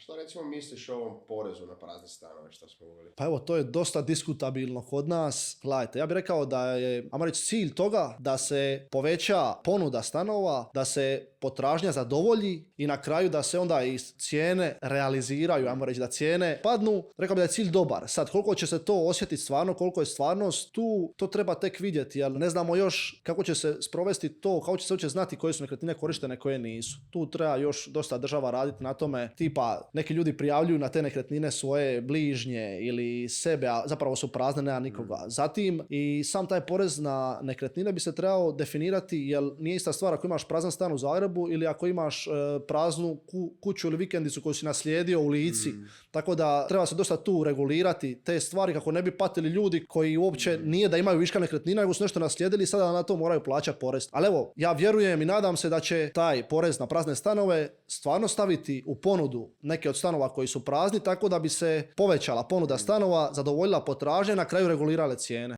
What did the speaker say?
Što recimo misliš o ovom porezu na prazne stanove što smo govorili? Pa evo, to je dosta diskutabilno kod nas. Gledajte, ja bih rekao da je, ajmo reći, cilj toga da se poveća ponuda stanova, da se potražnja zadovolji i na kraju da se onda i cijene realiziraju, ajmo reći da cijene padnu. Rekao bih da je cilj dobar. Sad, koliko će se to osjetiti stvarno, koliko je stvarnost tu, to treba tek vidjeti, jer ne znamo još kako će se sprovesti to, kako će se uopće znati koje su nekretnine korištene, koje nisu. Tu treba još dosta država raditi na tome, tipa neki ljudi prijavljuju na te nekretnine svoje bližnje ili sebe, a zapravo su prazne, nema nikoga. Zatim i sam taj porez na nekretnine bi se trebao definirati, jer nije ista stvar ako imaš prazan stan u Zagrebu ili ako imaš praznu kuću ili vikendicu koju si naslijedio u Lici. Tako da treba se dosta tu regulirati te stvari kako ne bi patili ljudi koji uopće nije da imaju viška nekretnina, nego su nešto naslijedili i sada na to moraju plaćati porez. Ali evo, ja vjerujem i nadam se da će taj porez na prazne stanove stvarno staviti u ponudu neke od stanova koji su prazni, tako da bi se povećala ponuda stanova, zadovoljila potražnja i na kraju regulirale cijene.